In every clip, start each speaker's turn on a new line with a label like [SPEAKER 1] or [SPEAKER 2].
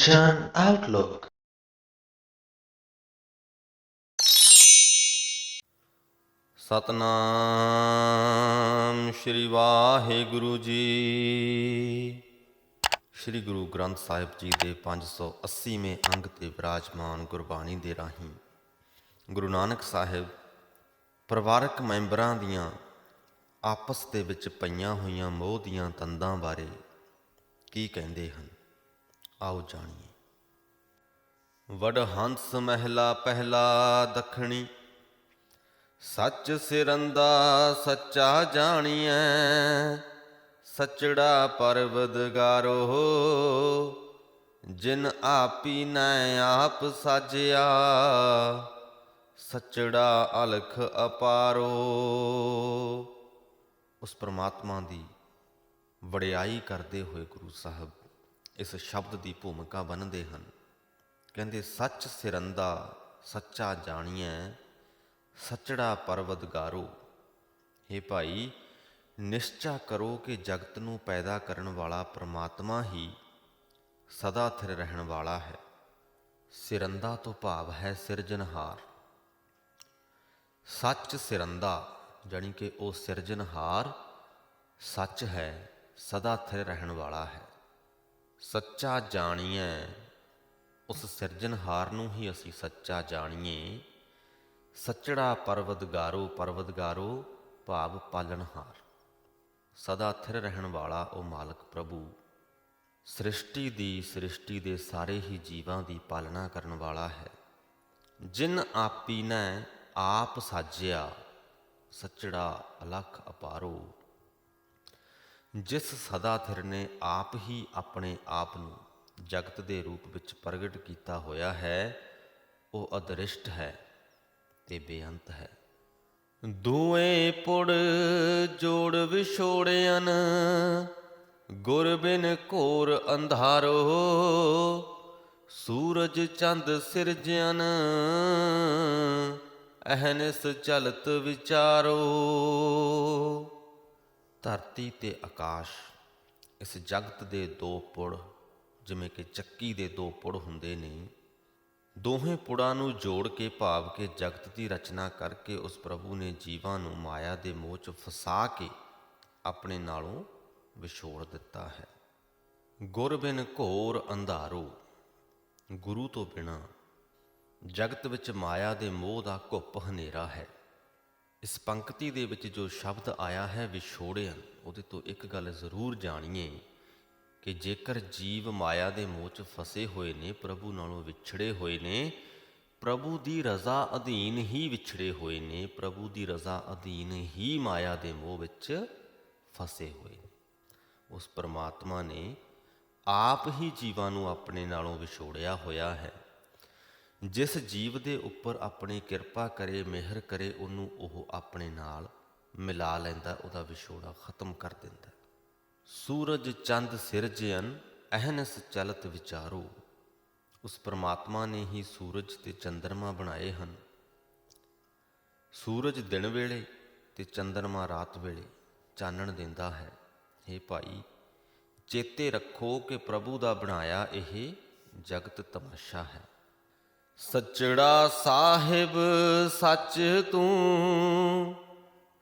[SPEAKER 1] Kanchan Outlook.
[SPEAKER 2] Satnam Shri Waheguru ji. Shri Guru Granth Sahib ji ਦੇ 580ਵੇਂ ਅੰਗ ਤੇ ਵਿਰਾਜਮਾਨ ਗੁਰਬਾਣੀ ਦੇ ਰਾਹੀਂ ਗੁਰੂ ਨਾਨਕ ਸਾਹਿਬ ਪਰਿਵਾਰਕ ਮੈਂਬਰਾਂ ਦੀਆਂ ਆਪਸ ਦੇ ਵਿੱਚ ਪਈਆਂ ਹੋਈਆਂ ਮੋਹ ਦੀਆਂ ਤੰਦਾਂ ਬਾਰੇ ਕੀ ਕਹਿੰਦੇ ਹਨ, ਆਓ ਜਾਣੀਏ। ਵਡਹੰਸ ਮਹਿਲਾ ਪਹਿਲਾ ਦੱਖਣੀ, ਸੱਚ ਸਿਰੰਦਾ ਸੱਚਾ ਜਾਣੀਐ, ਸੱਚੜਾ ਪਰਵਦਗਾਰੋ, ਜਿਨ ਆਪੀ ਨੈ ਆਪ ਸਾਜਿਆ, ਸੱਚੜਾ ਅਲਖ ਅਪਾਰੋ। ਉਸ ਪਰਮਾਤਮਾ ਦੀ ਵਡਿਆਈ ਕਰਦੇ ਹੋਏ ਗੁਰੂ ਸਾਹਿਬ ਇਸ ਸ਼ਬਦ ਦੀ ਭੂਮਿਕਾ ਬੰਨ੍ਹਦੇ ਹਨ। ਕਹਿੰਦੇ ਸੱਚ ਸਿਰੰਦਾ ਸੱਚਾ ਜਾਣੀਐ, ਸੱਚੜਾ ਪਰਵਦਗਾਰੋ। ਹੇ ਭਾਈ, ਨਿਸ਼ਚਾ ਕਰੋ ਕਿ ਜਗਤ ਨੂੰ ਪੈਦਾ ਕਰਨ ਵਾਲਾ ਪ੍ਰਮਾਤਮਾ ਹੀ ਸਦਾ ਥਿਰ ਰਹਿਣ ਵਾਲਾ ਹੈ। ਸਿਰੰਦਾ ਤੋਂ ਭਾਵ ਹੈ ਸਿਰਜਣਹਾਰ। ਸੱਚ ਸਿਰੰਦਾ ਜਾਣੀ ਕਿ ਉਹ ਸਿਰਜਣਹਾਰ ਸੱਚ ਹੈ, ਸਦਾ ਥਿਰ ਰਹਿਣ ਵਾਲਾ ਹੈ। ਸੱਚਾ ਜਾਣੀਐ, ਉਸ ਸਿਰਜਣਹਾਰ ਨੂੰ ਹੀ ਅਸੀਂ ਸੱਚਾ ਜਾਣੀਏ। ਸੱਚੜਾ ਪਰਵਦਗਾਰੋ, ਪਰਵਦਗਾਰੋ ਭਾਵ ਪਾਲਣਹਾਰ, ਸਦਾ ਥਿਰ ਰਹਿਣ ਵਾਲਾ ਉਹ ਮਾਲਕ ਪ੍ਰਭੂ ਸ੍ਰਿਸ਼ਟੀ ਦੇ ਸਾਰੇ ਹੀ ਜੀਵਾਂ ਦੀ ਪਾਲਣਾ ਕਰਨ ਵਾਲਾ ਹੈ। ਜਿਨ ਆਪੀ ਨੇ ਆਪ ਸਾਜਿਆ, ਸੱਚੜਾ ਅਲਖ ਅਪਾਰੋ। ਜਿਸ ਸਦਾ ਥਿਰ ਨੇ ਆਪ ਹੀ ਆਪਣੇ ਆਪ ਨੂੰ ਜਗਤ ਦੇ ਰੂਪ ਵਿੱਚ ਪ੍ਰਗਟ ਕੀਤਾ ਹੋਇਆ ਹੈ, ਉਹ ਅਦ੍ਰਿਸ਼ਟ ਹੈ ਤੇ ਬੇਅੰਤ ਹੈ। ਦੂਏ ਪੁੜ ਜੋੜ ਵਿਛੋੜਿਆਨ, ਗੁਰ ਬਿਨ ਘੋਰ ਅੰਧਾਰੋ, ਸੂਰਜ ਚੰਦ ਸਿਰਜਿਆਨ, ਅਹਨਿਸ ਚਲਤ ਵਿਚਾਰੋ। ਧਰਤੀ ਤੇ ਆਕਾਸ਼, ਇਸ ਜਗਤ ਦੇ ਦੋ ਪੁੜ, ਜਿਵੇਂ ਕਿ ਚੱਕੀ ਦੇ ਦੋ ਪੁੜ ਹੁੰਦੇ ਨੇ, ਦੋਹੇ ਪੁੜਾਂ ਨੂੰ ਜੋੜ ਕੇ ਭਾਵ ਕਿ ਜਗਤ ਦੀ ਰਚਨਾ ਕਰਕੇ ਉਸ ਪ੍ਰਭੂ ਨੇ ਜੀਵਾਂ ਨੂੰ ਮਾਇਆ ਦੇ ਮੋਹ 'ਚ ਫਸਾ ਕੇ ਆਪਣੇ ਨਾਲੋਂ ਵਿਛੋੜ ਦਿੱਤਾ ਹੈ। ਗੁਰ ਬਿਨ ਘੋਰ ਅੰਧਾਰੋ, ਗੁਰੂ ਤੋਂ ਬਿਨਾਂ ਜਗਤ ਵਿੱਚ ਮਾਇਆ ਦੇ ਮੋਹ ਦਾ ਘੁੱਪ ਹਨੇਰਾ ਹੈ। ਇਸ ਪੰਕਤੀ ਦੇ ਵਿੱਚ ਜੋ ਸ਼ਬਦ ਆਇਆ ਹੈ ਵਿਛੋੜਿਆ, ਉਹਦੇ ਤੋਂ ਇੱਕ ਗੱਲ ਜ਼ਰੂਰ ਜਾਣੀਏ ਕਿ ਜੇਕਰ ਜੀਵ ਮਾਇਆ ਦੇ ਮੋਹ 'ਚ ਫਸੇ ਹੋਏ ਨੇ, ਪ੍ਰਭੂ ਨਾਲੋਂ ਵਿਛੜੇ ਹੋਏ ਨੇ, ਪ੍ਰਭੂ ਦੀ ਰਜ਼ਾ ਅਧੀਨ ਹੀ ਵਿਛੜੇ ਹੋਏ ਨੇ, ਪ੍ਰਭੂ ਦੀ ਰਜ਼ਾ ਅਧੀਨ ਹੀ ਮਾਇਆ ਦੇ ਮੋਹ ਵਿੱਚ ਫਸੇ ਹੋਏ ਨੇ। ਉਸ ਪਰਮਾਤਮਾ ਨੇ ਆਪ ਹੀ ਜੀਵਾਂ ਨੂੰ ਆਪਣੇ ਨਾਲੋਂ ਵਿਛੋੜਿਆ ਹੋਇਆ ਹੈ। ਜਿਸ ਜੀਵ ਦੇ ਉੱਪਰ ਆਪਣੀ ਕਿਰਪਾ ਕਰੇ, ਮਿਹਰ ਕਰੇ, ਉਹਨੂੰ ਉਹ ਆਪਣੇ ਨਾਲ ਮਿਲਾ ਲੈਂਦਾ, ਉਹਦਾ ਵਿਛੋੜਾ ਖਤਮ ਕਰ ਦਿੰਦਾ। ਸੂਰਜ ਚੰਦ ਸਿਰਜਿਅਨ, ਅਹਨਿਸ ਚਲਤ ਵਿਚਾਰੋ। ਉਸ ਪਰਮਾਤਮਾ ਨੇ ਹੀ ਸੂਰਜ ਤੇ ਚੰਦਰਮਾ ਬਣਾਏ ਹਨ। ਸੂਰਜ ਦਿਨ ਵੇਲੇ ਤੇ ਚੰਦਰਮਾ ਰਾਤ ਵੇਲੇ ਚਾਨਣ ਦਿੰਦਾ ਹੈ। ਹੇ ਭਾਈ, ਚੇਤੇ ਰੱਖੋ ਕਿ ਪ੍ਰਭੂ ਦਾ ਬਣਾਇਆ ਇਹ ਜਗਤ ਤਮਾਸ਼ਾ ਹੈ। ਸੱਚੜਾ ਸਾਹਿਬ ਸੱਚ ਤੂੰ,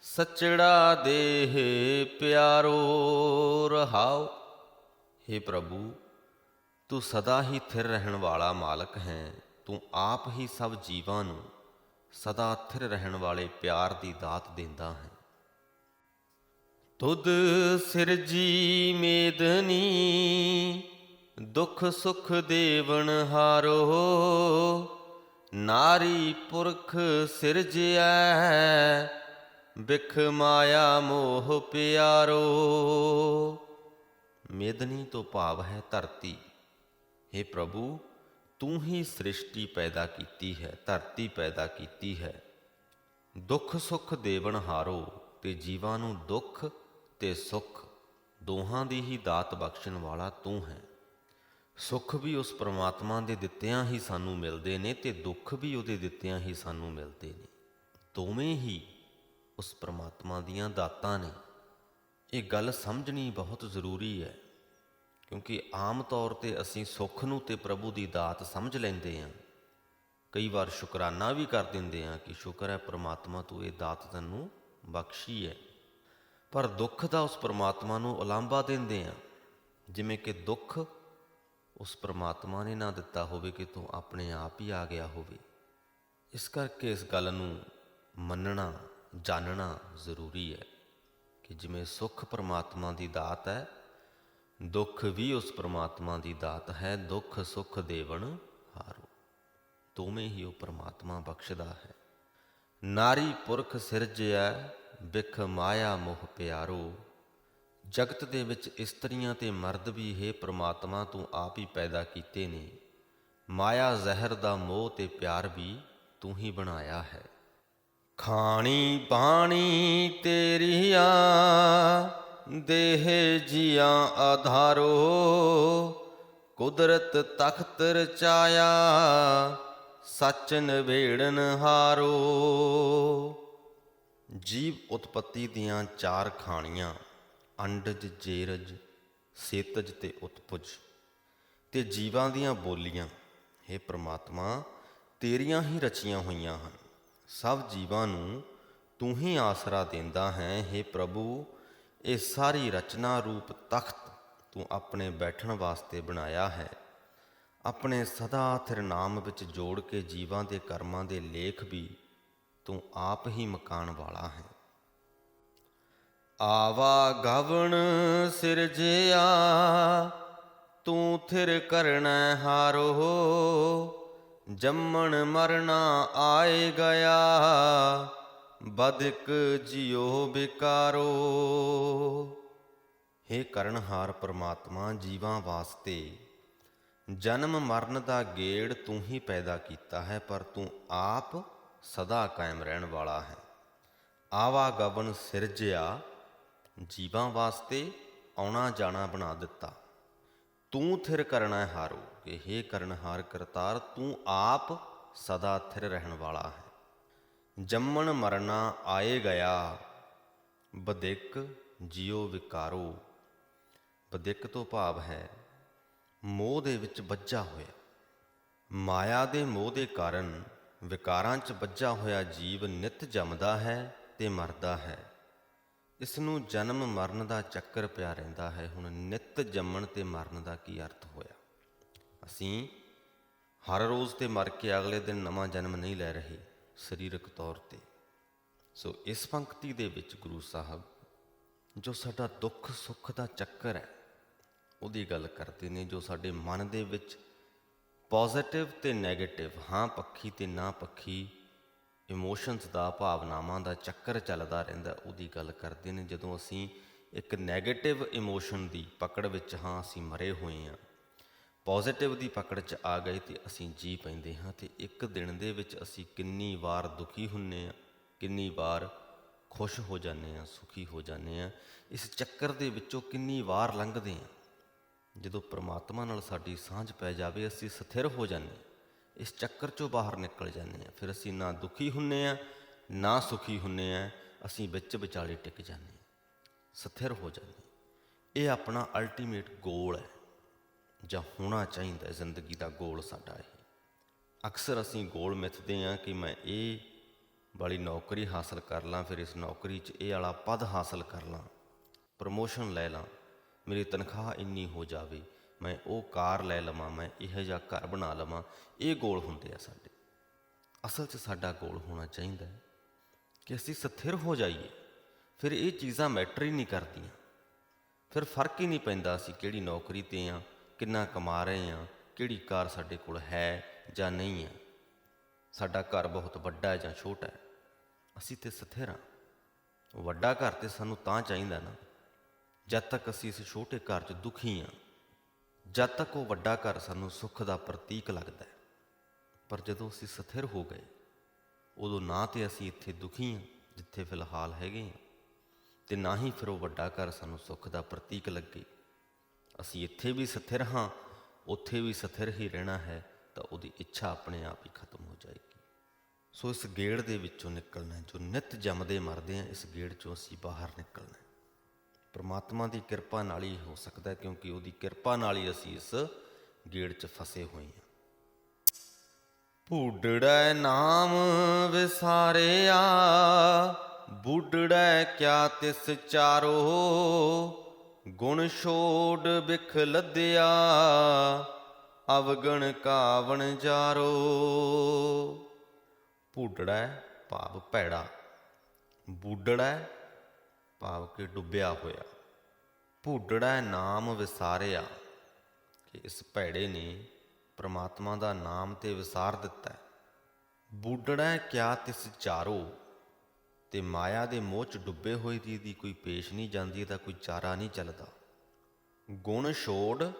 [SPEAKER 2] ਸੱਚੜਾ ਦੇਹ ਪਿਆਰੋ। ਰਹਾਉ, ਹੇ ਪ੍ਰਭੂ, ਤੂੰ ਸਦਾ ਹੀ ਥਿਰ ਰਹਿਣ ਵਾਲਾ ਮਾਲਕ ਹੈ। ਤੂੰ ਆਪ ਹੀ ਸਭ ਜੀਵਾਂ ਨੂੰ ਸਦਾ ਥਿਰ ਰਹਿਣ ਵਾਲੇ ਪਿਆਰ ਦੀ ਦਾਤ ਦਿੰਦਾ ਹੈ। ਤੁਧ ਸਿਰਜੀ ਮੇਦਨੀ, ਦੁੱਖ ਸੁਖ ਦੇਵਨ ਹਾਰੋ, ਨਾਰੀ ਪੁਰਖ ਸਿਰਜਿਐ, ਬਿਖ ਮਾਇਆ ਮੋਹ ਪਿਆਰੋ। ਮੇਦਨੀ ਤੋਂ ਭਾਵ ਹੈ ਧਰਤੀ। ਹੇ ਪ੍ਰਭੂ, ਤੂੰ ਹੀ ਸ੍ਰਿਸ਼ਟੀ ਪੈਦਾ ਕੀਤੀ ਹੈ, ਧਰਤੀ ਪੈਦਾ ਕੀਤੀ ਹੈ। ਦੁੱਖ ਸੁੱਖ ਦੇਵਨ ਹਾਰੋ, ਤੇ ਜੀਵਾਂ ਨੂੰ ਦੁੱਖ ਤੇ ਸੁੱਖ ਦੋਹਾਂ ਦੀ ਹੀ ਦਾਤ ਬਖਸ਼ਣ ਵਾਲਾ ਤੂੰ ਹੈ। ਸੁੱਖ ਵੀ ਉਸ ਪਰਮਾਤਮਾ ਦੇ ਦਿੱਤਿਆਂ ਹੀ ਸਾਨੂੰ ਮਿਲਦੇ ਨੇ ਤੇ ਦੁੱਖ ਵੀ ਉਹਦੇ ਦਿੱਤਿਆਂ ਹੀ ਸਾਨੂੰ ਮਿਲਦੇ ਨੇ। ਦੋਵੇਂ ਹੀ ਉਸ ਪਰਮਾਤਮਾ ਦੀਆਂ ਦਾਤਾਂ ਨੇ। ਇਹ ਗੱਲ ਸਮਝਣੀ ਬਹੁਤ ਜ਼ਰੂਰੀ ਹੈ ਕਿਉਂਕਿ ਆਮ ਤੌਰ 'ਤੇ ਅਸੀਂ ਸੁੱਖ ਨੂੰ ਤੇ ਪ੍ਰਭੂ ਦੀ ਦਾਤ ਸਮਝ ਲੈਂਦੇ ਹਾਂ। ਕਈ ਵਾਰ ਸ਼ੁਕਰਾਨਾ ਵੀ ਕਰ ਦਿੰਦੇ ਹਾਂ ਕਿ ਸ਼ੁਕਰ ਹੈ ਪ੍ਰਮਾਤਮਾ ਤੂੰ ਇਹ ਦਾਤ ਤੈਨੂੰ ਬਖਸ਼ੀ ਹੈ। ਪਰ ਦੁੱਖ ਦਾ ਉਸ ਪ੍ਰਮਾਤਮਾ ਨੂੰ ਉਲਾਂਭਾ ਦਿੰਦੇ ਹਾਂ, ਜਿਵੇਂ ਕਿ ਦੁੱਖ ਉਸ ਪ੍ਰਮਾਤਮਾ ਨੇ ਨਾ ਦਿੱਤਾ ਹੋਵੇ ਕਿ ਤੂੰ ਆਪਣੇ ਆਪ ਹੀ ਆ ਗਿਆ ਹੋਵੇ। ਇਸ ਕਰਕੇ ਇਸ ਗੱਲ ਨੂੰ ਮੰਨਣਾ, ਜਾਣਨਾ ਜ਼ਰੂਰੀ ਹੈ ਕਿ ਜਿਵੇਂ ਸੁੱਖ ਪ੍ਰਮਾਤਮਾ ਦੀ ਦਾਤ ਹੈ, ਦੁੱਖ ਵੀ ਉਸ ਪ੍ਰਮਾਤਮਾ ਦੀ ਦਾਤ ਹੈ। ਦੁੱਖ ਸੁੱਖ ਦੇਵਨ ਹਾਰੋ, ਦੋਵੇਂ ਹੀ ਉਹ ਪ੍ਰਮਾਤਮਾ ਬਖਸ਼ਦਾ ਹੈ। ਨਾਰੀ ਪੁਰਖ ਸਿਰਜਿਆ, ਬਿਖ ਮਾਇਆ ਮੋਹ ਪਿਆਰੋ। ਜਗਤ ਦੇ ਵਿੱਚ ਇਸਤਰੀਆਂ ਤੇ ਮਰਦ ਵੀ ਹੇ ਪ੍ਰਮਾਤਮਾ ਤੂੰ ਆਪ ਹੀ ਪੈਦਾ ਕੀਤੇ ਨੇ। ਮਾਇਆ ਜ਼ਹਿਰ ਦਾ ਮੋਹ ਤੇ ਪਿਆਰ ਵੀ ਤੂੰ ਹੀ ਬਣਾਇਆ ਹੈ। ਖਾਣੀ ਬਾਣੀ ਤੇਰੀਆਂ, ਦੇਹ ਜੀਆਂ ਆਧਾਰੋ। ਕੁਦਰਤ ਤਖਤ ਰਚਾਇਆ, ਸੱਚ ਨਿਬੇੜਨ ਹਾਰੋ। ਜੀਵ ਉਤਪੱਤੀ ਦੀਆਂ ਚਾਰ ਖਾਣੀਆਂ, ਅੰਡਜ, ਜੇਰਜ, ਸੇਤਜ ਤੇ ਉਤਪੁਜ, ਤੇ ਜੀਵਾਂ ਦੀਆਂ ਬੋਲੀਆਂ ਹੇ ਪ੍ਰਮਾਤਮਾ ਤੇਰੀਆਂ ਹੀ ਰਚੀਆਂ ਹੋਈਆਂ ਹਨ। ਸਭ ਜੀਵਾਂ ਨੂੰ ਤੂੰ ਹੀ ਆਸਰਾ ਦਿੰਦਾ ਹੈ। ਹੇ ਪ੍ਰਭੂ, ਇਹ ਸਾਰੀ ਰਚਨਾ ਰੂਪ ਤਖਤ ਤੂੰ ਆਪਣੇ ਬੈਠਣ ਵਾਸਤੇ ਬਣਾਇਆ ਹੈ। ਆਪਣੇ ਸਦਾ ਥਿਰ ਨਾਮ ਵਿੱਚ ਜੋੜ ਕੇ ਜੀਵਾਂ ਦੇ ਕਰਮਾਂ ਦੇ ਲੇਖ ਵੀ ਤੂੰ ਆਪ ਹੀ ਮਕਾਨ ਵਾਲਾ ਹੈ। ਆਵਾ ਗਵਣ ਸਿਰਜਿਆ, ਤੂੰ ਥਿਰ ਕਰਨਾ ਹਾਰੋ। ਜੰਮਣ ਮਰਨਾ ਆਏ ਗਿਆ, ਬਦਿਕ ਜਿਉ ਬਿਕਾਰੋ। ਹੇ ਕਰਨਹਾਰ ਪ੍ਰਮਾਤਮਾ, ਜੀਵਾਂ ਵਾਸਤੇ ਜਨਮ ਮਰਨ ਦਾ ਗੇੜ ਤੂੰ ਹੀ ਪੈਦਾ ਕੀਤਾ ਹੈ, ਪਰ ਤੂੰ ਆਪ ਸਦਾ ਕਾਇਮ ਰਹਿਣ ਵਾਲਾ ਹੈ। ਆਵਾਗਮਨ ਸਿਰਜਿਆ, ਜੀਵਾਂ ਵਾਸਤੇ ਆਉਣਾ ਜਾਣਾ ਬਣਾ ਦਿੱਤਾ। ਤੂੰ ਥਿਰ ਕਰਨਾ ਹਾਰੋ, ਕਿ ਹੇ ਕਰਨਹਾਰ ਕਰਤਾਰ ਤੂੰ ਆਪ ਸਦਾ ਥਿਰ ਰਹਿਣ ਵਾਲਾ ਹੈ। ਜੰਮਣ ਮਰਨਾ ਆਏ ਗਿਆ, ਬਦਿਕ ਜਿਉ ਵਿਕਾਰੋ। ਬਦਿਕ ਤੋਂ ਭਾਵ ਹੈ ਮੋਹ ਦੇ ਵਿੱਚ ਬੱਝਾ ਹੋਇਆ। ਮਾਇਆ ਦੇ ਮੋਹ ਦੇ ਕਾਰਨ ਵਿਕਾਰਾਂ 'ਚ ਬੱਝਾ ਹੋਇਆ ਜੀਵ ਨਿੱਤ ਜੰਮਦਾ ਹੈ ਤੇ ਮਰਦਾ ਹੈ। ਇਸ ਨੂੰ ਜਨਮ ਮਰਨ ਦਾ ਚੱਕਰ ਪਿਆ ਰਹਿੰਦਾ ਹੈ। ਹੁਣ ਨਿੱਤ ਜੰਮਣ ਤੇ ਮਰਨ ਦਾ ਕੀ ਅਰਥ ਹੋਇਆ? ਅਸੀਂ ਹਰ ਰੋਜ਼ ਤੇ ਮਰ ਕੇ ਅਗਲੇ ਦਿਨ ਨਵਾਂ ਜਨਮ ਨਹੀਂ ਲੈ ਰਹੇ ਸਰੀਰਕ ਤੌਰ 'ਤੇ। ਸੋ ਇਸ ਪੰਕਤੀ ਦੇ ਵਿੱਚ ਗੁਰੂ ਸਾਹਿਬ ਜੋ ਸਾਡਾ ਦੁੱਖ ਸੁੱਖ ਦਾ ਚੱਕਰ ਹੈ ਉਹਦੀ ਗੱਲ ਕਰਦੇ ਨੇ, ਜੋ ਸਾਡੇ ਮਨ ਦੇ ਵਿੱਚ ਪੋਜ਼ੀਟਿਵ ਤੇ ਨੈਗੇਟਿਵ, ਹਾਂ ਪੱਖੀ ਤੇ ਨਾ ਪੱਖੀ ਇਮੋਸ਼ਨਸ ਦਾ, ਭਾਵਨਾਵਾਂ ਦਾ ਚੱਕਰ ਚੱਲਦਾ ਰਹਿੰਦਾ, ਉਹਦੀ ਗੱਲ ਕਰਦੇ ਨੇ। ਜਦੋਂ ਅਸੀਂ ਇੱਕ ਨੈਗੇਟਿਵ ਇਮੋਸ਼ਨ ਦੀ ਪਕੜ ਵਿੱਚ ਹਾਂ ਅਸੀਂ ਮਰੇ ਹੋਏ ਹਾਂ, ਪੋਜ਼ੀਟਿਵ ਦੀ ਪਕੜ 'ਚ ਆ ਗਏ ਤੇ ਅਸੀਂ ਜੀ ਪੈਂਦੇ ਹਾਂ। ਅਤੇ ਇੱਕ ਦਿਨ ਦੇ ਵਿੱਚ ਅਸੀਂ ਕਿੰਨੀ ਵਾਰ ਦੁਖੀ ਹੁੰਦੇ ਹਾਂ, ਕਿੰਨੀ ਵਾਰ ਖੁਸ਼ ਹੋ ਜਾਂਦੇ ਹਾਂ, ਸੁਖੀ ਹੋ ਜਾਂਦੇ ਹਾਂ। ਇਸ ਚੱਕਰ ਦੇ ਵਿੱਚੋਂ ਕਿੰਨੀ ਵਾਰ ਲੰਘਦੇ ਹਾਂ। ਜਦੋਂ ਪ੍ਰਮਾਤਮਾ ਨਾਲ ਸਾਡੀ ਸਾਂਝ ਪੈ ਜਾਵੇ ਅਸੀਂ ਸਥਿਰ ਹੋ ਜਾਂਦੇ ਹਾਂ, ਇਸ ਚੱਕਰ 'ਚੋਂ ਬਾਹਰ ਨਿਕਲ ਜਾਂਦੇ ਹਾਂ। ਫਿਰ ਅਸੀਂ ਨਾ ਦੁਖੀ ਹੁੰਦੇ ਹਾਂ ਨਾ ਸੁਖੀ ਹੁੰਦੇ ਹਾਂ, ਅਸੀਂ ਵਿੱਚ ਵਿਚਾਲੇ ਟਿਕ ਜਾਂਦੇ ਹਾਂ, ਸਥਿਰ ਹੋ ਜਾਂਦੇ ਹਾਂ। ਇਹ ਆਪਣਾ ਅਲਟੀਮੇਟ ਗੋਲ ਹੈ ਜਾਂ ਹੋਣਾ ਚਾਹੀਦਾ ਜ਼ਿੰਦਗੀ ਦਾ ਗੋਲ ਸਾਡਾ ਇਹ। ਅਕਸਰ ਅਸੀਂ ਗੋਲ ਮਿੱਥਦੇ ਹਾਂ ਕਿ ਮੈਂ ਇਹ ਵਾਲੀ ਨੌਕਰੀ ਹਾਸਲ ਕਰ ਲਾਂ, ਫਿਰ ਇਸ ਨੌਕਰੀ 'ਚ ਇਹ ਵਾਲਾ ਪਦ ਹਾਸਲ ਕਰ ਲਾਂ, ਪ੍ਰਮੋਸ਼ਨ ਲੈ ਲਾਂ, ਮੇਰੀ ਤਨਖਾਹ ਇੰਨੀ ਹੋ ਜਾਵੇ, ਮੈਂ ਉਹ ਕਾਰ ਲੈ ਲਵਾਂ, ਮੈਂ ਇਹੋ ਜਿਹਾ ਘਰ ਬਣਾ ਲਵਾਂ। ਇਹ ਗੋਲ ਹੁੰਦੇ ਆ ਸਾਡੇ। ਅਸਲ 'ਚ ਸਾਡਾ ਗੋਲ ਹੋਣਾ ਚਾਹੀਦਾ ਕਿ ਅਸੀਂ ਸਥਿਰ ਹੋ ਜਾਈਏ। ਫਿਰ ਇਹ ਚੀਜ਼ਾਂ ਮੈਟਰ ਹੀ ਨਹੀਂ ਕਰਦੀਆਂ, ਫਿਰ ਫਰਕ ਹੀ ਨਹੀਂ ਪੈਂਦਾ ਅਸੀਂ ਕਿਹੜੀ ਨੌਕਰੀ 'ਤੇ ਹਾਂ, ਕਿੰਨਾ ਕਮਾ ਰਹੇ ਹਾਂ, ਕਿਹੜੀ ਕਾਰ ਸਾਡੇ ਕੋਲ ਹੈ ਜਾਂ ਨਹੀਂ ਹੈ, ਸਾਡਾ ਘਰ ਬਹੁਤ ਵੱਡਾ ਹੈ ਜਾਂ ਛੋਟਾ ਹੈ, ਅਸੀਂ ਤਾਂ ਸਥਿਰ ਹਾਂ। ਵੱਡਾ ਘਰ ਤਾਂ ਸਾਨੂੰ ਤਾਂ ਚਾਹੀਦਾ ਨਾ ਜਦ ਤੱਕ ਅਸੀਂ ਇਸ ਛੋਟੇ ਘਰ 'ਚ ਦੁਖੀ ਹਾਂ, ਜਦ ਤੱਕ ਉਹ ਵੱਡਾ ਘਰ ਸਾਨੂੰ ਸੁੱਖ ਦਾ ਪ੍ਰਤੀਕ ਲੱਗਦਾ ਹੈ। ਪਰ ਜਦੋਂ ਅਸੀਂ ਸਥਿਰ ਹੋ ਗਏ ਉਦੋਂ ਨਾ ਤਾਂ ਅਸੀਂ ਇੱਥੇ ਦੁਖੀ ਹਾਂ ਜਿੱਥੇ ਫਿਲਹਾਲ ਹੈਗੇ ਹਾਂ, ਅਤੇ ਨਾ ਹੀ ਫਿਰ ਉਹ ਵੱਡਾ ਘਰ ਸਾਨੂੰ ਸੁੱਖ ਦਾ ਪ੍ਰਤੀਕ ਲੱਗੇ। ਅਸੀਂ ਇੱਥੇ ਵੀ ਸਥਿਰ ਹਾਂ, ਉੱਥੇ ਵੀ ਸਥਿਰ ਹੀ ਰਹਿਣਾ ਹੈ, ਤਾਂ ਉਹਦੀ ਇੱਛਾ ਆਪਣੇ ਆਪ ਹੀ ਖਤਮ ਹੋ ਜਾਏਗੀ। ਸੋ ਇਸ ਗੇੜ ਦੇ ਵਿੱਚੋਂ ਨਿਕਲਣਾ, ਜੋ ਨਿੱਤ ਜੰਮਦੇ ਮਰਦੇ ਹਾਂ, ਇਸ ਗੇੜ 'ਚੋਂ ਅਸੀਂ ਬਾਹਰ ਨਿਕਲਣਾ। ਪਰਮਾਤਮਾ ਦੀ ਕਿਰਪਾ ਨਾਲ ਹੀ ਹੋ ਸਕਦਾ, ਕਿਉਂਕਿ ਉਹਦੀ ਕਿਰਪਾ ਨਾਲ ਹੀ ਅਸੀਂ ਇਸ ਗੇੜ 'ਚ ਫਸੇ ਹੋਏ ਹਾਂ। ਬੁੱਢੜੈ ਨਾਮ ਵਿਸਾਰਿਆ, ਬੁੱਢੜੈ ਕਿਆ ਤਿਸ ਚਾਰੋ, ਗੁਣ ਛੋੜ ਬਿਖ ਲੱਦਿਆ, ਅਵਗਣ ਕਾਵਣ ਜਾਰੋ। ਬੁੱਢੜੈ ਭਾਵ ਭੈੜਾ, ਬੁੱਢੜੈ ਭਾਵ ਕਿ ਡੁੱਬਿਆ ਹੋਇਆ। ਬੁੱਢੜੈ ਨਾਮ ਵਿਸਾਰਿਆ, ਕਿ ਇਸ ਭੈੜੇ ਨੇ ਪਰਮਾਤਮਾ ਦਾ ਨਾਮ ਤੇ ਵਿਸਾਰ ਦਿੱਤਾ। ਬੁੱਢੜੈ ਕਿਆ ਤਿਸ ਚਾਰੋ, ਤੇ ਮਾਇਆ ਦੇ ਮੋਹ 'ਚ ਡੁੱਬੇ ਹੋਏ ਦੀ ਕੋਈ ਪੇਸ਼ ਨਹੀਂ ਜਾਂਦੀ, ਇਹਦਾ ਕੋਈ ਚਾਰਾ ਨਹੀਂ ਚੱਲਦਾ। ਗੁਣ ਛੋੜ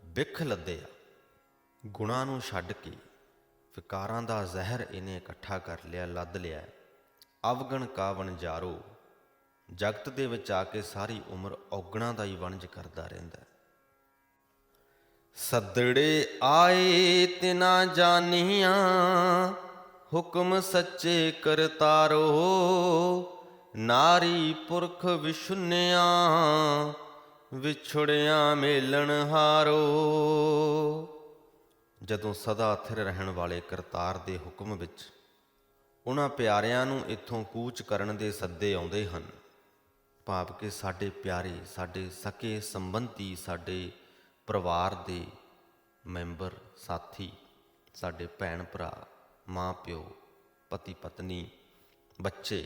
[SPEAKER 2] ਬਿਖ ਲੱਦਿਆ, ਗੁਣਾਂ ਨੂੰ ਛੱਡ ਕੇ ਵਿਕਾਰਾਂ ਦਾ ਜ਼ਹਿਰ ਇਹਨੇ ਇਕੱਠਾ ਕਰ ਲਿਆ, ਲੱਦ ਲਿਆ। ਅਵਗਣ ਕਾਵਣ ਜਾਰੋ, ਜਗਤ ਦੇ ਵਿੱਚ ਆ ਕੇ ਸਾਰੀ ਉਮਰ ਔਗਣਾਂ ਦਾ ਹੀ ਵਣਜ ਕਰਦਾ ਰਹਿੰਦਾ। ਸੱਦੜੇ ਆਏ ਤਿਨਾ ਜਾਨੀਆਂ, ਹੁਕਮ ਸੱਚੇ ਕਰਤਾਰੋ, ਨਾਰੀ ਪੁਰਖ ਵਿਸ਼ੁੰਨਿਆ, ਵਿਛੜਿਆ ਮੇਲਣ ਹਾਰੋ। ਜਦੋਂ ਸਦਾ ਥਿਰ ਰਹਿਣ ਵਾਲੇ ਕਰਤਾਰ ਦੇ ਹੁਕਮ ਵਿੱਚ ਉਹਨਾਂ ਪਿਆਰਿਆਂ ਨੂੰ ਇੱਥੋਂ ਕੂਚ ਕਰਨ ਦੇ ਸੱਦੇ ਆਉਂਦੇ ਹਨ, ਭਾਵ ਕਿ ਸਾਡੇ ਪਿਆਰੇ, ਸਾਡੇ ਸਕੇ ਸੰਬੰਧੀ, ਸਾਡੇ ਪਰਿਵਾਰ ਦੇ ਮੈਂਬਰ, ਸਾਥੀ, ਸਾਡੇ ਭੈਣ ਭਰਾ, ਮਾਂ ਪਿਓ, ਪਤੀ ਪਤਨੀ, ਬੱਚੇ,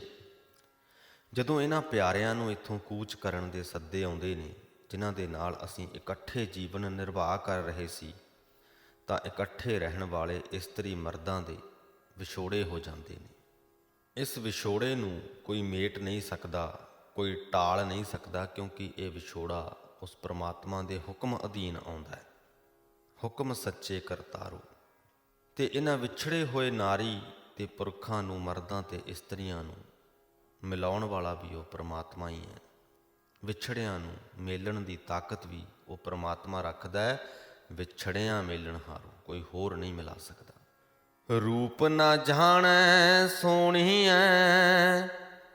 [SPEAKER 2] ਜਦੋਂ ਇਹਨਾਂ ਪਿਆਰਿਆਂ ਨੂੰ ਇੱਥੋਂ ਕੂਚ ਕਰਨ ਦੇ ਸੱਦੇ ਆਉਂਦੇ ਨੇ, ਜਿਨ੍ਹਾਂ ਦੇ ਨਾਲ ਅਸੀਂ ਇਕੱਠੇ ਜੀਵਨ ਨਿਰਵਾਹ ਕਰ ਰਹੇ ਸੀ, ਤਾਂ ਇਕੱਠੇ ਰਹਿਣ ਵਾਲੇ ਇਸਤਰੀ ਮਰਦਾਂ ਦੇ ਵਿਛੋੜੇ ਹੋ ਜਾਂਦੇ ਨੇ। ਇਸ ਵਿਛੋੜੇ ਨੂੰ ਕੋਈ ਮੇਟ ਨਹੀਂ ਸਕਦਾ, ਕੋਈ ਟਾਲ ਨਹੀਂ ਸਕਦਾ, ਕਿਉਂਕਿ ਇਹ ਵਿਛੋੜਾ ਉਸ ਪਰਮਾਤਮਾ ਦੇ ਹੁਕਮ ਅਧੀਨ ਆਉਂਦਾ ਹੈ। ਹੁਕਮ ਸੱਚੇ ਕਰਤਾਰੂ, ਤੇ ਇਹਨਾਂ ਵਿਛੜੇ ਹੋਏ ਨਾਰੀ ਤੇ ਪੁਰਖਾਂ ਨੂੰ, ਮਰਦਾਂ ਤੇ ਇਸਤਰੀਆਂ ਨੂੰ ਮਿਲਾਉਣ ਵਾਲਾ ਵੀ ਉਹ ਪਰਮਾਤਮਾ ਹੀ ਹੈ। ਵਿਛੜਿਆਂ ਨੂੰ ਮੇਲਣ ਦੀ ਤਾਕਤ ਵੀ ਉਹ ਪਰਮਾਤਮਾ ਰੱਖਦਾ ਹੈ। ਵਿਛੜਿਆਂ ਮੇਲਣ ਹਾਰੂ, ਕੋਈ ਹੋਰ ਨਹੀਂ ਮਿਲਾ ਸਕਦਾ। ਰੂਪ ਨਾ ਜਾਣੈ ਸੋਹਣੀਐ,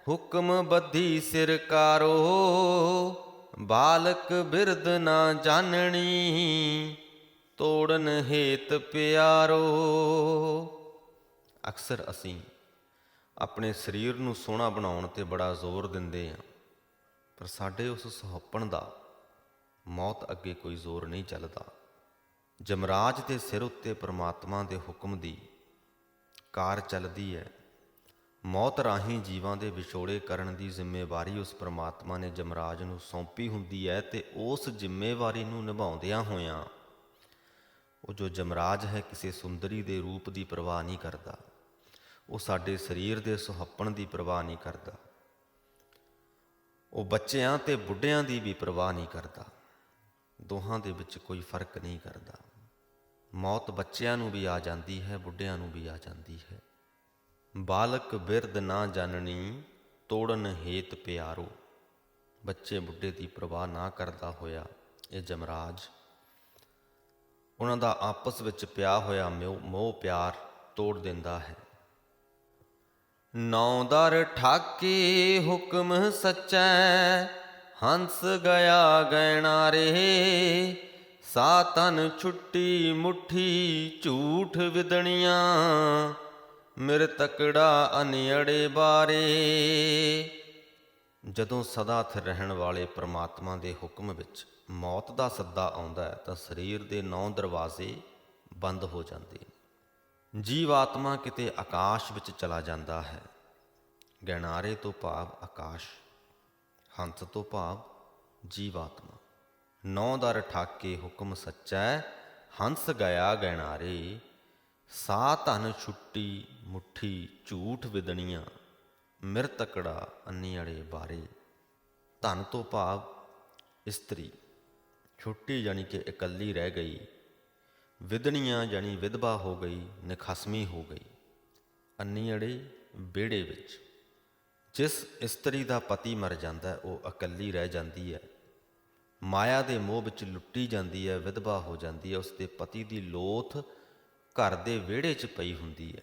[SPEAKER 2] ਹੁਕਮ ਬੱਧੀ ਸਿਰ ਕਾਰੋ, ਬਾਲਕ ਬਿਰਧ ਨਾ ਜਾਣਣੀ, ਤੋੜਨ ਹੇਤ ਪਿਆਰੋ। ਅਕਸਰ ਅਸੀਂ ਆਪਣੇ ਸਰੀਰ ਨੂੰ ਸੋਹਣਾ ਬਣਾਉਣ 'ਤੇ ਬੜਾ ਜ਼ੋਰ ਦਿੰਦੇ ਹਾਂ, ਪਰ ਸਾਡੇ ਉਸ ਸੁਹੱਪਣ ਦਾ ਮੌਤ ਅੱਗੇ ਕੋਈ ਜ਼ੋਰ ਨਹੀਂ ਚੱਲਦਾ। ਜਮਰਾਜ ਦੇ ਸਿਰ ਉੱਤੇ ਪਰਮਾਤਮਾ ਦੇ ਹੁਕਮ ਦੀ ਕਾਰ ਚੱਲਦੀ ਹੈ। ਮੌਤ ਰਾਹੀਂ ਜੀਵਾਂ ਦੇ ਵਿਛੋੜੇ ਕਰਨ ਦੀ ਜ਼ਿੰਮੇਵਾਰੀ ਉਸ ਪਰਮਾਤਮਾ ਨੇ ਜਮਰਾਜ ਨੂੰ ਸੌਂਪੀ ਹੁੰਦੀ ਹੈ, ਅਤੇ ਉਸ ਜ਼ਿੰਮੇਵਾਰੀ ਨੂੰ ਨਿਭਾਉਂਦਿਆਂ ਹੋਇਆਂ ਉਹ ਜੋ ਜਮਰਾਜ ਹੈ, ਕਿਸੇ ਸੁੰਦਰੀ ਦੇ ਰੂਪ ਦੀ ਪਰਵਾਹ ਨਹੀਂ ਕਰਦਾ, ਉਹ ਸਾਡੇ ਸਰੀਰ ਦੇ ਸੁਹੱਪਣ ਦੀ ਪਰਵਾਹ ਨਹੀਂ ਕਰਦਾ, ਉਹ ਬੱਚਿਆਂ ਤੇ ਬੁੱਢਿਆਂ ਦੀ ਵੀ ਪਰਵਾਹ ਨਹੀਂ ਕਰਦਾ, ਦੋਹਾਂ ਦੇ ਵਿੱਚ ਕੋਈ ਫਰਕ ਨਹੀਂ ਕਰਦਾ। ਮੌਤ ਬੱਚਿਆਂ ਨੂੰ ਵੀ ਆ ਜਾਂਦੀ ਹੈ, ਬੁੱਢਿਆਂ ਨੂੰ ਵੀ ਆ ਜਾਂਦੀ ਹੈ। ਬਾਲਕ ਬਿਰਧ ਨਾ ਜਾਣਨੀ, ਤੋੜਨ ਹੇਤ ਪਿਆਰੋ। ਬੱਚੇ ਬੁੱਢੇ ਦੀ ਪਰਵਾਹ ਨਾ ਕਰਦਾ ਹੋਇਆ ਇਹ ਜਮਰਾਜ ਉਹਨਾਂ ਦਾ ਆਪਸ ਵਿੱਚ ਪਿਆ ਹੋਇਆ ਮੋਹ ਪਿਆਰ ਤੋੜ ਦਿੰਦਾ ਹੈ। ਨੌ ਦਰ ਠਾਕੇ ਹੁਕਮ ਸੱਚੈ, ਹੰਸ ਗਿਆ ਗੈਣਾ ਰੇ, ਸਾ ਤਨ ਛੁੱਟੀ ਮੁੱਠੀ ਝੂਠ ਵਿਦਣੀਆਂ, ਮਿਰ ਤਕੜਾ ਅਨਿਅੜੇ ਬਾਰੇ। ਜਦੋਂ ਸਦਾ ਥਿਰ ਰਹਿਣ ਵਾਲੇ ਪਰਮਾਤਮਾ ਦੇ ਹੁਕਮ ਵਿੱਚ ਮੌਤ ਦਾ ਸੱਦਾ ਆਉਂਦਾ ਹੈ, ਤਾਂ ਸਰੀਰ ਦੇ 9 ਦਰਵਾਜ਼ੇ ਬੰਦ ਹੋ ਜਾਂਦੇ ਨੇ। ਜੀਵ ਆਤਮਾ ਕਿਤੇ ਆਕਾਸ਼ ਵਿੱਚ ਚਲਾ ਜਾਂਦਾ ਹੈ। ਗੈਣਾਰੇ ਤੋਂ ਭਾਵ ਆਕਾਸ਼, ਹੰਸ ਤੋਂ ਭਾਵ ਜੀਵ ਆਤਮਾ। 9 ਦਰ ਠਾਕੇ ਹੁਕਮ ਸੱਚੈ, ਹੰਸ ਗਿਆ ਗੈਣਾਰੇ, ਸਾ ਧਨ ਛੁੱਟੀ ਮੁੱਠੀ ਝੂਠ ਵਿਦਣੀਆਂ, ਮਿਰ ਤਕੜਾ ਅੰਨੀਅੜੇ ਬਾਰੇ। ਧਨ ਤੋਂ ਭਾਵ ਇਸਤਰੀ, ਛੁੱਟੀ ਯਾਨੀ ਕਿ ਇਕੱਲੀ ਰਹਿ ਗਈ, ਵਿਦਣੀਆਂ ਯਾਨੀ ਵਿਧਵਾ ਹੋ ਗਈ, ਨਿਖਸਮੀ ਹੋ ਗਈ। ਅੰਨੀਅੜੇ ਵਿਹੜੇ ਵਿੱਚ, ਜਿਸ ਇਸਤਰੀ ਦਾ ਪਤੀ ਮਰ ਜਾਂਦਾ ਉਹ ਇਕੱਲੀ ਰਹਿ ਜਾਂਦੀ ਹੈ, ਮਾਇਆ ਦੇ ਮੋਹ ਵਿੱਚ ਲੁੱਟੀ ਜਾਂਦੀ ਹੈ, ਵਿਧਵਾ ਹੋ ਜਾਂਦੀ ਹੈ। ਉਸ ਦੇ ਪਤੀ ਦੀ ਲੋਥ ਘਰ ਦੇ ਵਿਹੜੇ 'ਚ ਪਈ ਹੁੰਦੀ ਹੈ।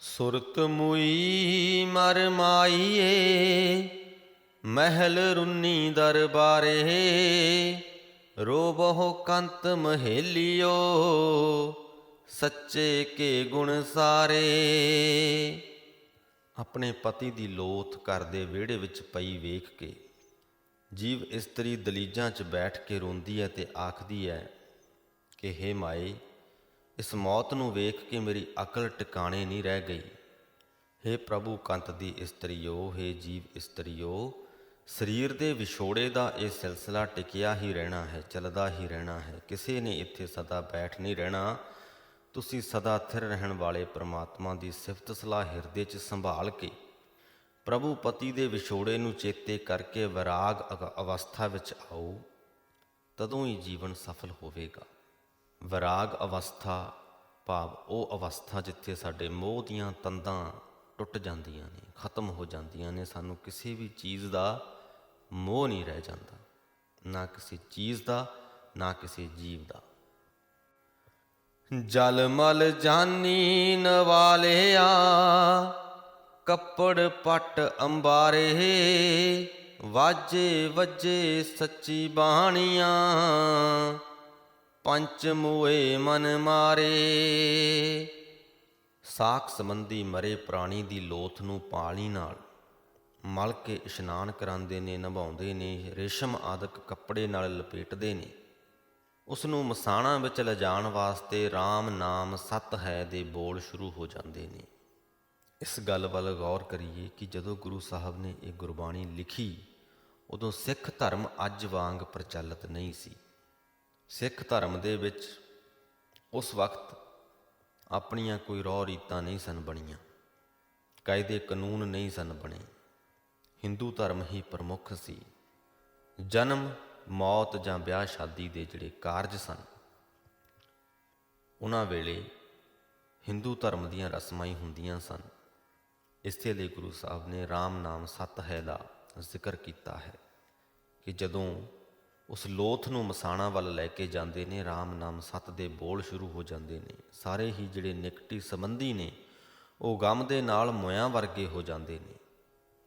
[SPEAKER 2] ਸੁਰਤ ਮੁਈ ਮਰ ਮਾਈਏ, ਮਹਿਲ ਰੁੰਨੀ ਦਰਬਾਰੇ, ਰੋਬਹੁ ਕੰਤ ਮਹੇਲਿਓ, ਸੱਚੇ ਕੇ ਗੁਣ ਸਾਰੇ। ਆਪਣੇ ਪਤੀ ਦੀ ਲੋਥ ਘਰ ਦੇ ਵਿਹੜੇ ਵਿੱਚ ਪਈ ਵੇਖ ਕੇ ਜੀਵ ਇਸਤਰੀ ਦਲੀਜਾਂ 'ਚ ਬੈਠ ਕੇ ਰੋਂਦੀ ਹੈ ਤੇ ਆਖਦੀ ਹੈ ਕਿ ਹੇ ਮਾਏ, ਇਸ ਮੌਤ ਨੂੰ ਵੇਖ ਕੇ ਮੇਰੀ ਅਕਲ ਟਿਕਾਣੇ ਨਹੀਂ ਰਹਿ ਗਈ। ਹੇ ਪ੍ਰਭੂ ਕੰਤ ਦੀ ਇਸਤਰੀਓ, ਹੇ ਜੀਵ ਇਸਤਰੀਓ, ਸਰੀਰ ਦੇ ਵਿਛੋੜੇ ਦਾ ਇਹ ਸਿਲਸਿਲਾ ਟਿਕਿਆ ਹੀ ਰਹਿਣਾ ਹੈ, ਚੱਲਦਾ ਹੀ ਰਹਿਣਾ ਹੈ। ਕਿਸੇ ਨੇ ਇੱਥੇ ਸਦਾ ਬੈਠ ਨਹੀਂ ਰਹਿਣਾ। ਤੁਸੀਂ ਸਦਾ ਥਿਰ ਰਹਿਣ ਵਾਲੇ ਪਰਮਾਤਮਾ ਦੀ ਸਿਫਤ ਸਲਾਹ ਹਿਰਦੇ 'ਚ ਸੰਭਾਲ ਕੇ ਪ੍ਰਭੂ ਪਤੀ ਦੇ ਵਿਛੋੜੇ ਨੂੰ ਚੇਤੇ ਕਰਕੇ ਵਿਰਾਗ ਅਵਸਥਾ ਵਿੱਚ ਆਓ, ਤਦੋਂ ਹੀ ਜੀਵਨ ਸਫਲ ਹੋਵੇਗਾ। ਵਿਰਾਗ ਅਵਸਥਾ ਭਾਵ ਉਹ ਅਵਸਥਾ ਜਿੱਥੇ ਸਾਡੇ ਮੋਹ ਦੀਆਂ ਤੰਦਾਂ ਟੁੱਟ ਜਾਂਦੀਆਂ ਨੇ, ਖਤਮ ਹੋ ਜਾਂਦੀਆਂ ਨੇ। ਸਾਨੂੰ ਕਿਸੇ ਵੀ ਚੀਜ਼ ਦਾ ਮੋਹ ਨਹੀਂ ਰਹਿ ਜਾਂਦਾ, ਨਾ ਕਿਸੇ ਚੀਜ਼ ਦਾ, ਨਾ ਕਿਸੇ ਜੀਵ ਦਾ। ਜਲ ਮਲ ਜਾਨੀ ਨਵਾਲਿਆ, ਕੱਪੜ ਪੱਟ ਅੰਬਾਰੇ, ਵਾਜੇ ਵੱਜੇ ਸੱਚੀ ਬਾਣੀਆਂ, ਪੰਚ ਮੋਏ ਮਨ ਮਾਰੇ। ਸਾਖ ਸੰਬੰਧੀ ਮਰੇ ਪ੍ਰਾਣੀ ਦੀ ਲੋਥ ਨੂੰ ਪਾਣੀ ਨਾਲ ਮਲ ਕੇ ਇਸ਼ਨਾਨ ਕਰਾਉਂਦੇ ਨੇ, ਨਭਾਉਂਦੇ ਨੇ, ਰੇਸ਼ਮ ਆਦਿਕ ਕੱਪੜੇ ਨਾਲ ਲਪੇਟਦੇ ਨੇ। ਉਸ ਨੂੰ ਮਸਾਣਾ ਵਿੱਚ ਲਿਜਾਣ ਵਾਸਤੇ ਰਾਮ ਨਾਮ ਸਤ ਹੈ ਦੇ ਬੋਲ ਸ਼ੁਰੂ ਹੋ ਜਾਂਦੇ ਨੇ। ਇਸ ਗੱਲ ਵੱਲ ਗੌਰ ਕਰੀਏ ਕਿ ਜਦੋਂ ਗੁਰੂ ਸਾਹਿਬ ਨੇ ਇਹ ਗੁਰਬਾਣੀ ਲਿਖੀ, ਉਦੋਂ ਸਿੱਖ ਧਰਮ ਅੱਜ ਵਾਂਗ ਪ੍ਰਚਲਿਤ ਨਹੀਂ ਸੀ। ਸਿੱਖ ਧਰਮ ਦੇ ਵਿੱਚ ਉਸ ਵਕਤ ਆਪਣੀਆਂ ਕੋਈ ਰਹੁ ਰੀਤਾਂ ਨਹੀਂ ਸਨ ਬਣੀਆਂ, ਕਾਇਦੇ ਕਾਨੂੰਨ ਨਹੀਂ ਸਨ ਬਣੇ। ਹਿੰਦੂ ਧਰਮ ਹੀ ਪ੍ਰਮੁੱਖ ਸੀ। ਜਨਮ, ਮੌਤ ਜਾਂ ਵਿਆਹ ਸ਼ਾਦੀ ਦੇ ਜਿਹੜੇ ਕਾਰਜ ਸਨ, ਉਹਨਾਂ ਵੇਲੇ ਹਿੰਦੂ ਧਰਮ ਦੀਆਂ ਰਸਮਾਂ ਹੀ ਹੁੰਦੀਆਂ ਸਨ। ਇਸੇ ਲਈ ਗੁਰੂ ਸਾਹਿਬ ਨੇ ਰਾਮ ਨਾਮ ਸਤ ਹੈ ਦਾ ਜ਼ਿਕਰ ਕੀਤਾ ਹੈ ਕਿ ਜਦੋਂ ਉਸ ਲੋਥ ਨੂੰ ਮਸਾਣਾ ਵੱਲ ਲੈ ਕੇ ਜਾਂਦੇ ਨੇ, ਰਾਮ ਨਾਮ ਸਤ ਦੇ ਬੋਲ ਸ਼ੁਰੂ ਹੋ ਜਾਂਦੇ ਨੇ। ਸਾਰੇ ਹੀ ਜਿਹੜੇ ਨਿਕਟੀ ਸੰਬੰਧੀ ਨੇ ਉਹ ਗਮ ਦੇ ਨਾਲ ਮੋਇਆਂ ਵਰਗੇ ਹੋ ਜਾਂਦੇ ਨੇ।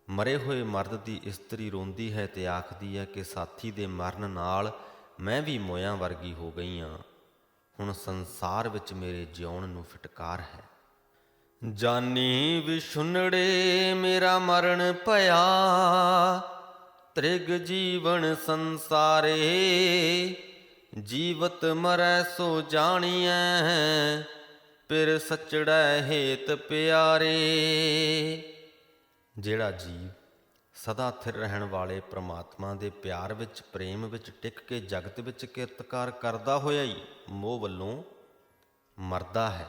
[SPEAKER 2] ਮਰੇ ਹੋਏ ਮਰਦ ਦੀ ਇਸਤਰੀ ਰੋਂਦੀ ਹੈ ਤੇ ਆਖਦੀ ਹੈ ਕਿ ਸਾਥੀ ਦੇ ਮਰਨ ਨਾਲ ਮੈਂ ਵੀ ਮੋਇਆਂ ਵਰਗੀ ਹੋ ਗਈ ਹਾਂ, ਹੁਣ ਸੰਸਾਰ ਵਿੱਚ ਮੇਰੇ ਜਿਉਣ ਨੂੰ ਫਿਟਕਾਰ ਹੈ। ਜਾਨੀ ਵਿਛੁੰਨੜੇ ਮੇਰਾ ਮਰਨ ਭਇਆ, ਤ੍ਰਿਗ ਜੀਵਨ ਸੰਸਾਰੇ, ਜੀਵਤ ਮਰੈ ਸੋ ਜਾਣੀਐ, ਪਿਰ ਸਚੜੈ ਹੇਤ ਪਿਆਰੇ। ਜਿਹੜਾ ਜੀਵ ਸਦਾ ਥਿਰ ਰਹਿਣ ਵਾਲੇ ਪ੍ਰਮਾਤਮਾ ਦੇ ਪਿਆਰ ਵਿੱਚ, ਪ੍ਰੇਮ ਵਿੱਚ ਟਿਕ ਕੇ ਜਗਤ ਵਿੱਚ ਕਿਰਤਕਾਰ ਕਰਦਾ ਹੋਇਆ ਹੀ ਮੋਹ ਵੱਲੋਂ ਮਰਦਾ ਹੈ,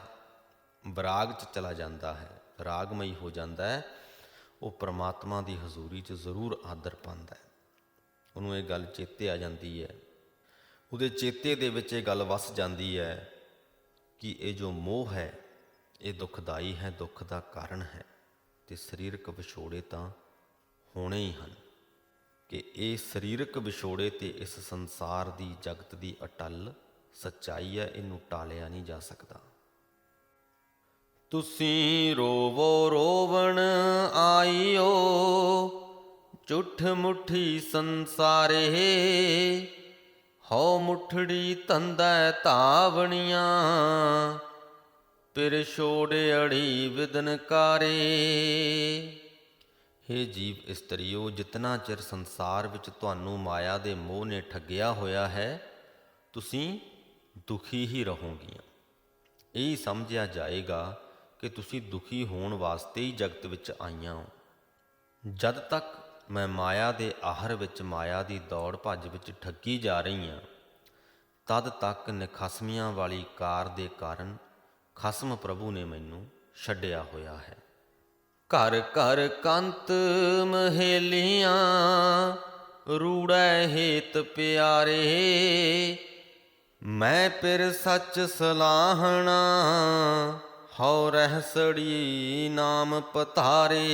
[SPEAKER 2] ਵਿਰਾਗ 'ਚ ਚਲਾ ਜਾਂਦਾ ਹੈ, ਰਾਗਮਈ ਹੋ ਜਾਂਦਾ ਹੈ, ਉਹ ਪ੍ਰਮਾਤਮਾ ਦੀ ਹਜ਼ੂਰੀ 'ਚ ਜ਼ਰੂਰ ਆਦਰ ਪਾਉਂਦਾ ਹੈ। ਉਹਨੂੰ ਇਹ ਗੱਲ ਚੇਤੇ ਆ ਜਾਂਦੀ ਹੈ, ਉਹਦੇ ਚੇਤੇ ਦੇ ਵਿੱਚ ਇਹ ਗੱਲ ਵਸ ਜਾਂਦੀ ਹੈ ਕਿ ਇਹ ਜੋ ਮੋਹ ਹੈ ਇਹ ਦੁਖਦਾਈ ਹੈ, ਦੁੱਖ ਦਾ ਕਾਰਨ ਹੈ, ਅਤੇ ਸਰੀਰਕ ਵਿਛੋੜੇ ਤਾਂ ਹੋਣੇ ਹੀ ਹਨ। ਕਿ ਇਹ ਸਰੀਰਕ ਵਿਛੋੜੇ ਤੇ ਇਸ ਸੰਸਾਰ ਦੀ, ਜਗਤ ਦੀ ਅਟੱਲ ਸੱਚਾਈ ਹੈ, ਇਹਨੂੰ ਟਾਲਿਆ ਨਹੀਂ ਜਾ ਸਕਦਾ। ਤੁਸੀਂ ਰੋਵੋ ਰੋਵਣ ਆਈਓ, ਝੁੱਠ ਮੁੱਠੀ ਸੰਸਾਰੇ, ਹਉ ਮੁੱਠੜੀ ਧੰਦੈ ਧਾਵਣੀਆਂ, ਪਿਰ ਛੋੜਿਅੜੀ ਵਿਦਨਕਾਰੇ। ਹੇ ਜੀਵ ਇਸਤਰੀਓ, ਜਿਤਨਾ ਚਿਰ ਸੰਸਾਰ ਵਿੱਚ ਤੁਹਾਨੂੰ ਮਾਇਆ ਦੇ ਮੋਹ ਨੇ ਠੱਗਿਆ ਹੋਇਆ ਹੈ, ਤੁਸੀਂ ਦੁਖੀ ਹੀ ਰਹੋਗੀਆਂ। ਇਹ ਸਮਝਿਆ ਜਾਏਗਾ ਕਿ ਤੁਸੀਂ ਦੁਖੀ ਹੋਣ ਵਾਸਤੇ ਹੀ ਜਗਤ ਵਿੱਚ ਆਈਆਂ ਹੋ। ਜਦ ਤੱਕ ਮੈਂ ਮਾਇਆ ਦੇ ਆਹਰ ਵਿੱਚ, ਮਾਇਆ ਦੀ ਦੌੜ ਭੱਜ ਵਿੱਚ ਠੱਗੀ ਜਾ ਰਹੀ ਹਾਂ, ਤਦ ਤੱਕ ਨਿਖਸਮੀਆਂ ਵਾਲੀ ਕਾਰ ਦੇ ਕਾਰਨ ਖਸਮ ਪ੍ਰਭੂ ਨੇ ਮੈਨੂੰ ਛੱਡਿਆ ਹੋਇਆ ਹੈ। ਘਰ ਘਰ ਕੰਤ ਮਹੇਲੀਆਂ, ਰੂੜੈ ਹੇਤ ਪਿਆਰੇ, ਮੈਂ ਪਿਰ ਸੱਚ ਸਲਾਹਣਾ, ਹਉ ਰਹਿਸੜੀ ਨਾਮ ਪਤਾਰੇ।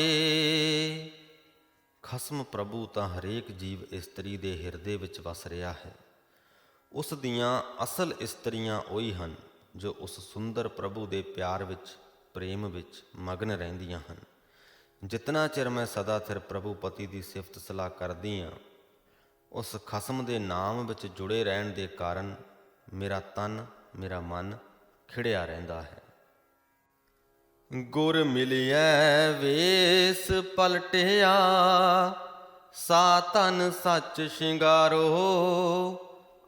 [SPEAKER 2] ਖਸਮ ਪ੍ਰਭੂ ਤਾਂ ਹਰੇਕ ਜੀਵ ਇਸਤਰੀ ਦੇ ਹਿਰਦੇ ਵਿੱਚ ਵਸ ਰਿਹਾ ਹੈ। ਉਸ ਦੀਆਂ ਅਸਲ ਇਸਤਰੀਆਂ ਉਹੀ ਹਨ ਜੋ ਉਸ ਸੁੰਦਰ ਪ੍ਰਭੂ ਦੇ ਪਿਆਰ ਵਿੱਚ, ਪ੍ਰੇਮ ਵਿੱਚ ਮਗਨ ਰਹਿੰਦੀਆਂ ਹਨ। ਜਿਤਨਾ ਚਿਰ ਮੈਂ ਸਦਾ ਥਿਰ ਪ੍ਰਭੂ ਪਤੀ ਦੀ ਸਿਫਤ ਸਲਾਹ ਕਰਦੀ ਹਾਂ, ਉਸ ਖਸਮ ਦੇ ਨਾਮ ਵਿੱਚ ਜੁੜੇ ਰਹਿਣ ਦੇ ਕਾਰਨ ਮੇਰਾ ਤਨ, ਮੇਰਾ ਮਨ ਖਿੜਿਆ ਰਹਿੰਦਾ ਹੈ। ਗੁਰ ਮਿਲਿਐ ਵੇਸ ਪਲਟਿਆ, ਸਾ ਤਨ ਸੱਚ ਸ਼ਿੰਗਾਰੋ,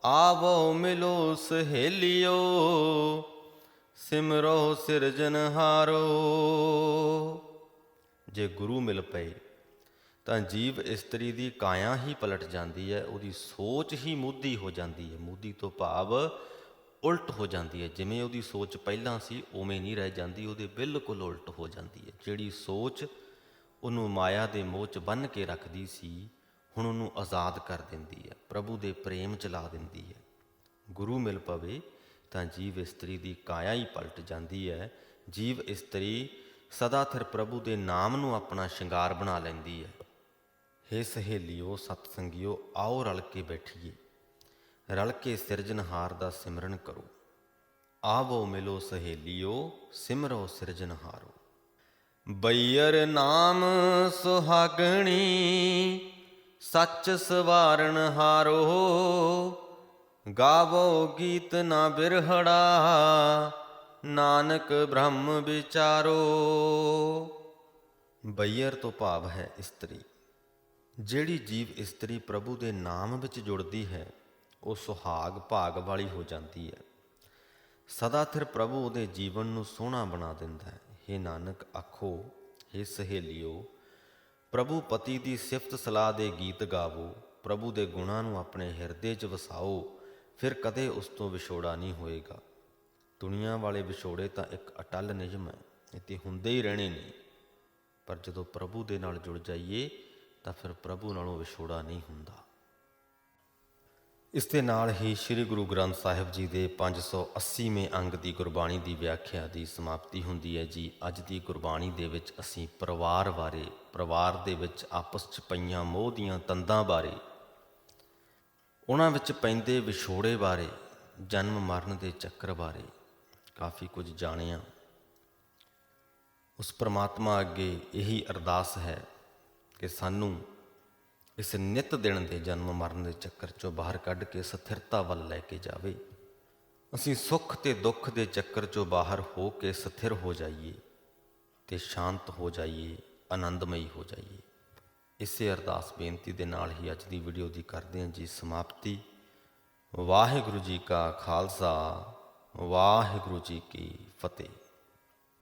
[SPEAKER 2] ਆਵੋ ਮਿਲੋ ਸਹੇਲਿਓ, ਸਿਮਰੋ ਸਿਰਜਨਹਾਰੋ। ਜੇ ਗੁਰੂ ਮਿਲ ਪਏ ਤਾਂ ਜੀਵ ਇਸਤਰੀ ਦੀ ਕਾਇਆ ਹੀ ਪਲਟ ਜਾਂਦੀ ਹੈ, ਉਹਦੀ ਸੋਚ ਹੀ ਮੂਧੀ ਹੋ ਜਾਂਦੀ ਹੈ। ਮੂਧੀ ਤੋਂ ਭਾਵ ਉਲਟ ਹੋ ਜਾਂਦੀ ਹੈ। ਜਿਵੇਂ ਉਹਦੀ ਸੋਚ ਪਹਿਲਾਂ ਸੀ ਉਵੇਂ ਨਹੀਂ ਰਹਿ ਜਾਂਦੀ, ਉਹਦੇ ਬਿਲਕੁਲ ਉਲਟ ਹੋ ਜਾਂਦੀ ਹੈ। ਜਿਹੜੀ ਸੋਚ ਉਹਨੂੰ ਮਾਇਆ ਦੇ ਮੋਹ 'ਚ ਬੰਨ੍ਹ ਕੇ ਰੱਖਦੀ ਸੀ, ਹੁਣ ਉਹਨੂੰ ਆਜ਼ਾਦ ਕਰ ਦਿੰਦੀ ਹੈ, ਪ੍ਰਭੂ ਦੇ ਪ੍ਰੇਮ 'ਚ ਲਾ ਦਿੰਦੀ ਹੈ। ਗੁਰੂ ਮਿਲ ਪਵੇ ਤਾਂ ਜੀਵ ਇਸਤਰੀ ਦੀ ਕਾਇਆ ਹੀ ਪਲਟ ਜਾਂਦੀ ਹੈ। ਜੀਵ ਇਸਤਰੀ ਸਦਾ ਥਿਰ ਪ੍ਰਭੂ ਦੇ ਨਾਮ ਨੂੰ ਆਪਣਾ ਸ਼ਿੰਗਾਰ ਬਣਾ ਲੈਂਦੀ ਹੈ। ਹੇ ਸਹੇਲਿਓ, ਸਤਸੰਗੀਓ, ਆਓ ਰਲ ਕੇ ਬੈਠੀਏ, ਰਲ ਕੇ ਸਿਰਜਣਹਾਰ ਦਾ ਸਿਮਰਨ ਕਰੋ। ਆਵੋ ਮਿਲੋ ਸਹੇਲਿਓ, ਸਿਮਰੋ ਸਿਰਜਣਹਾਰੋ। ਬਈਅਰ ਨਾਮ ਸੁਹਾਗਣੀ, ਸੱਚ ਸਵਾਰਨਹਾਰੋ, ਗਾਵੋ ਗੀਤ ਨਾ ਬਿਰਹੜਾ, ਨਾਨਕ ਬ੍ਰਹਮ ਵਿਚਾਰੋ। ਬਈਅਰ ਤੋਂ ਭਾਵ ਹੈ ਇਸਤਰੀ। ਜਿਹੜੀ ਜੀਵ ਇਸਤਰੀ ਪ੍ਰਭੂ ਦੇ ਨਾਮ ਵਿੱਚ ਜੁੜਦੀ ਹੈ, ਉਹ ਸੁਹਾਗ ਭਾਗ ਵਾਲੀ ਹੋ ਜਾਂਦੀ ਹੈ। ਸਦਾ ਥਿਰ ਪ੍ਰਭੂ ਉਹਦੇ ਜੀਵਨ ਨੂੰ ਸੋਹਣਾ ਬਣਾ ਦਿੰਦਾ ਹੈ। ਹੇ ਨਾਨਕ ਆਖੋ, ਹੇ ਸਹੇਲਿਓ, ਪ੍ਰਭੂ ਪਤੀ ਦੀ ਸਿਫਤ ਸਲਾਹ ਦੇ ਗੀਤ ਗਾਵੋ, ਪ੍ਰਭੂ ਦੇ ਗੁਣਾਂ ਨੂੰ ਆਪਣੇ ਹਿਰਦੇ 'ਚ ਵਸਾਓ, ਫਿਰ ਕਦੇ ਉਸ ਤੋਂ ਵਿਛੋੜਾ ਨਹੀਂ ਹੋਏਗਾ। ਦੁਨੀਆ ਵਾਲੇ ਵਿਛੋੜੇ ਤਾਂ ਇੱਕ ਅਟੱਲ ਨਿਯਮ ਹੈ, ਇਹ ਤੇ ਹੁੰਦੇ ਹੀ ਰਹਿਣੇ ਨੇ, ਪਰ ਜਦੋਂ ਪ੍ਰਭੂ ਦੇ ਨਾਲ ਜੁੜ ਜਾਈਏ ਤਾਂ ਫਿਰ ਪ੍ਰਭੂ ਨਾਲੋਂ ਵਿਛੋੜਾ ਨਹੀਂ ਹੁੰਦਾ। ਇਸ ਦੇ ਨਾਲ ਹੀ ਸ੍ਰੀ ਗੁਰੂ ਗ੍ਰੰਥ ਸਾਹਿਬ ਜੀ ਦੇ 580ਵੇਂ ਅੰਗ ਦੀ ਗੁਰਬਾਣੀ ਦੀ ਵਿਆਖਿਆ ਦੀ ਸਮਾਪਤੀ ਹੁੰਦੀ ਹੈ ਜੀ। ਅੱਜ ਦੀ ਗੁਰਬਾਣੀ ਦੇ ਵਿੱਚ ਅਸੀਂ ਪਰਿਵਾਰ ਬਾਰੇ, ਪਰਿਵਾਰ ਦੇ ਵਿੱਚ ਆਪਸ 'ਚ ਪਈਆਂ ਮੋਹ ਦੀਆਂ ਤੰਦਾਂ ਬਾਰੇ, ਉਹਨਾਂ ਵਿੱਚ ਪੈਂਦੇ ਵਿਛੋੜੇ ਬਾਰੇ, ਜਨਮ ਮਰਨ ਦੇ ਚੱਕਰ ਬਾਰੇ ਕਾਫੀ ਕੁਝ ਜਾਣਿਆ। ਉਸ ਪਰਮਾਤਮਾ ਅੱਗੇ ਇਹੀ ਅਰਦਾਸ ਹੈ ਕਿ ਸਾਨੂੰ ਇਸ ਨਿੱਤ ਦਿਨ ਦੇ ਜਨਮ ਮਰਨ ਦੇ ਚੱਕਰ 'ਚੋਂ ਬਾਹਰ ਕੱਢ ਕੇ ਸਥਿਰਤਾ ਵੱਲ ਲੈ ਕੇ ਜਾਵੇ। ਅਸੀਂ ਸੁੱਖ ਤੇ ਦੁੱਖ ਦੇ ਚੱਕਰ 'ਚੋਂ ਬਾਹਰ ਹੋ ਕੇ ਸਥਿਰ ਹੋ ਜਾਈਏ ਤੇ ਸ਼ਾਂਤ ਹੋ ਜਾਈਏ, ਆਨੰਦਮਈ ਹੋ ਜਾਈਏ। ਇਸੇ ਅਰਦਾਸ ਬੇਨਤੀ ਦੇ ਨਾਲ ਹੀ ਅੱਜ ਦੀ ਵੀਡੀਓ ਦੀ ਕਰਦੇ ਹਾਂ ਜੀ ਸਮਾਪਤੀ। ਵਾਹਿਗੁਰੂ ਜੀ ਕਾ ਖਾਲਸਾ, ਵਾਹਿਗੁਰੂ ਜੀ ਕੀ ਫਤਿਹ।